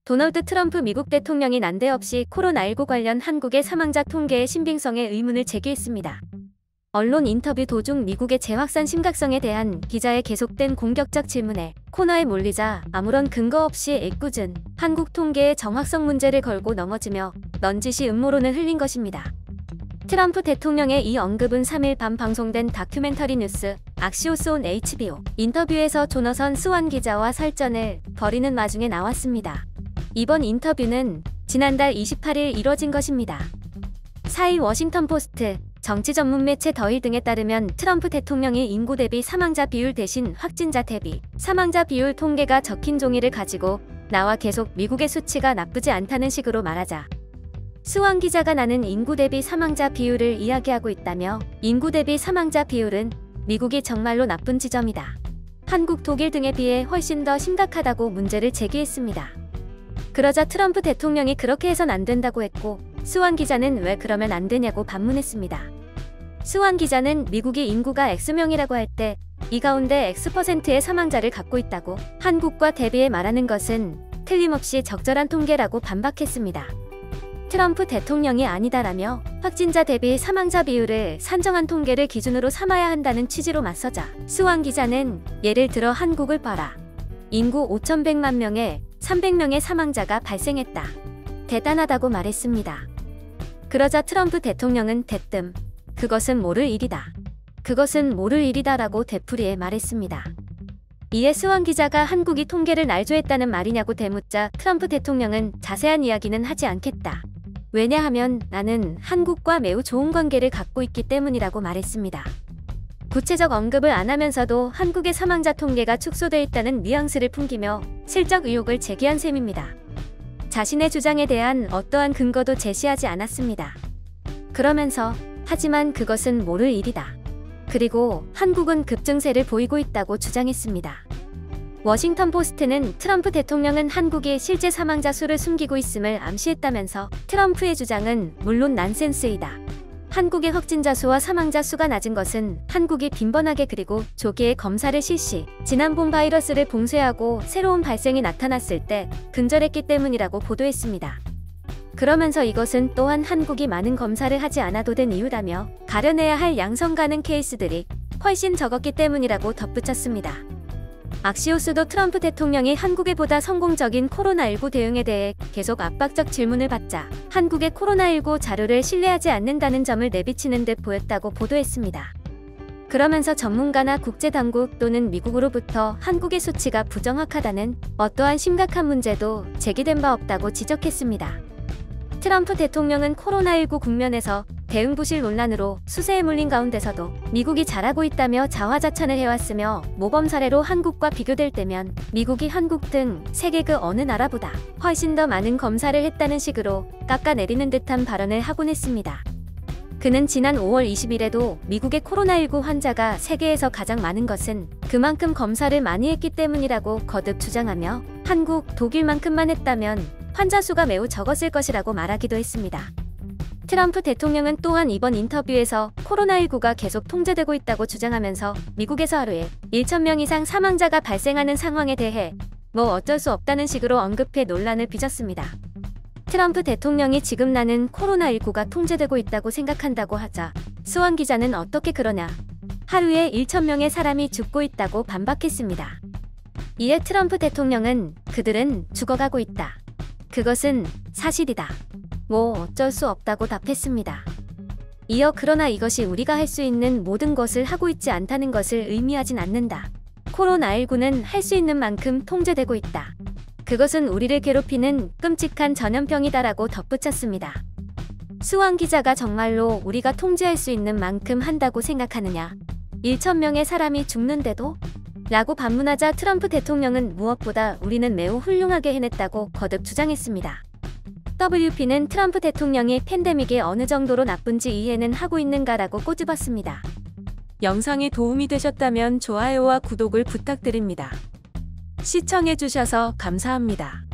도널드 트럼프 미국 대통령이 난데없이 코로나19 관련 한국의 사망자 통계의 신빙성에 의문을 제기했습니다. 언론 인터뷰 도중 미국의 재확산 심각성에 대한 기자의 계속된 공격적 질문에 코너에 몰리자 아무런 근거 없이 애꿎은 한국 통계의 정확성 문제를 걸고 넘어지며 넌지시 음모론을 흘린 것입니다. 트럼프 대통령의 이 언급은 3일 밤 방송된 다큐멘터리 뉴스 악시오스 온 HBO 인터뷰에서 조너선 스완 기자와 설전을 벌이는 와중에 나왔습니다. 이번 인터뷰는 지난달 28일 이뤄진 것입니다. 4일 워싱턴 포스트, 정치 전문 매체 더힐 등에 따르면 트럼프 대통령이 인구 대비 사망자 비율 대신 확진자 대비 사망자 비율 통계가 적힌 종이를 가지고 나와 계속 미국의 수치가 나쁘지 않다는 식으로 말하자 스완 기자가 나는 인구 대비 사망자 비율을 이야기하고 있다며 인구 대비 사망자 비율은 미국이 정말로 나쁜 지점이다. 한국, 독일 등에 비해 훨씬 더 심각하다고 문제를 제기했습니다. 그러자 트럼프 대통령이 그렇게 해선 안 된다고 했고 스완 기자는 왜 그러면 안 되냐고 반문했습니다. 스완 기자는 미국이 인구가 X명이라고 할 때 이 가운데 X%의 사망자를 갖고 있다고 한국과 대비해 말하는 것은 틀림없이 적절한 통계라고 반박했습니다. 트럼프 대통령이 아니다라며 확진자 대비 사망자 비율을 산정한 통계를 기준으로 삼아야 한다는 취지로 맞서자 스완 기자는 예를 들어 한국을 봐라. 인구 5,100만 명에 300명의 사망자가 발생했다. 대단하다고 말했습니다. 그러자 트럼프 대통령은 대뜸 그것은 모를 일이다. 그것은 모를 일이다라고 되풀이해 말했습니다. 이에 스완 기자가 한국이 통계를 날조했다는 말이냐고 되묻자 트럼프 대통령은 자세한 이야기는 하지 않겠다. 왜냐하면 나는 한국과 매우 좋은 관계를 갖고 있기 때문이라고 말했습니다. 구체적 언급을 안 하면서도 한국의 사망자 통계가 축소돼 있다는 뉘앙스를 풍기며 실적 의혹을 제기한 셈입니다. 자신의 주장에 대한 어떠한 근거도 제시하지 않았습니다. 그러면서 하지만 그것은 모를 일이다. 그리고 한국은 급증세를 보이고 있다고 주장했습니다. 워싱턴 포스트는 트럼프 대통령은 한국이 실제 사망자 수를 숨기고 있음을 암시했다면서 트럼프의 주장은 물론 난센스이다. 한국의 확진자 수와 사망자 수가 낮은 것은 한국이 빈번하게 그리고 조기에 검사를 실시, 지난봄 바이러스를 봉쇄하고 새로운 발생이 나타났을 때 근절했기 때문이라고 보도했습니다. 그러면서 이것은 또한 한국이 많은 검사를 하지 않아도 된 이유라며 가려내야 할 양성 가능 케이스들이 훨씬 적었기 때문이라고 덧붙였습니다. 악시오스도 트럼프 대통령이 한국의 보다 성공적인 코로나19 대응에 대해 계속 압박적 질문을 받자 한국의 코로나19 자료를 신뢰하지 않는다는 점을 내비치는 듯 보였다고 보도했습니다. 그러면서 전문가나 국제당국 또는 미국으로부터 한국의 수치가 부정확하다는 어떠한 심각한 문제도 제기된 바 없다고 지적했습니다. 트럼프 대통령은 코로나19 국면에서 대응 부실 논란으로 수세에 몰린 가운데서도 미국이 잘하고 있다며 자화자찬을 해왔으며 모범 사례로 한국과 비교될 때면 미국이 한국 등 세계 그 어느 나라보다 훨씬 더 많은 검사를 했다는 식으로 깎아내리는 듯한 발언을 하곤 했습니다. 그는 지난 5월 20일에도 미국의 코로나19 환자가 세계에서 가장 많은 것은 그만큼 검사를 많이 했기 때문이라고 거듭 주장하며 한국, 독일만큼만 했다면 환자 수가 매우 적었을 것이라고 말하기도 했습니다. 트럼프 대통령은 또한 이번 인터뷰에서 코로나19가 계속 통제되고 있다고 주장하면서 미국에서 하루에 1,000명 이상 사망자가 발생하는 상황에 대해 뭐 어쩔 수 없다는 식으로 언급해 논란을 빚었습니다. 트럼프 대통령이 지금 나는 코로나19가 통제되고 있다고 생각한다고 하자 스완 기자는 어떻게 그러냐. 하루에 1,000명의 사람이 죽고 있다고 반박했습니다. 이에 트럼프 대통령은 그들은 죽어가고 있다. 그것은 사실이다. 뭐 어쩔 수 없다고 답했습니다. 이어 그러나 이것이 우리가 할 수 있는 모든 것을 하고 있지 않다는 것을 의미하진 않는다. 코로나19는 할 수 있는 만큼 통제되고 있다. 그것은 우리를 괴롭히는 끔찍한 전염병이다라고 덧붙였습니다. 스완 기자가 정말로 우리가 통제할 수 있는 만큼 한다고 생각하느냐? 1,000명의 사람이 죽는데도? 라고 반문하자 트럼프 대통령은 무엇보다 우리는 매우 훌륭하게 해냈다고 거듭 주장했습니다. WP는 트럼프 대통령이 팬데믹이 어느 정도로 나쁜지 이해는 하고 있는가라고 꼬집었습니다. 영상이 도움이 되셨다면 좋아요와 구독을 부탁드립니다. 시청해주셔서 감사합니다.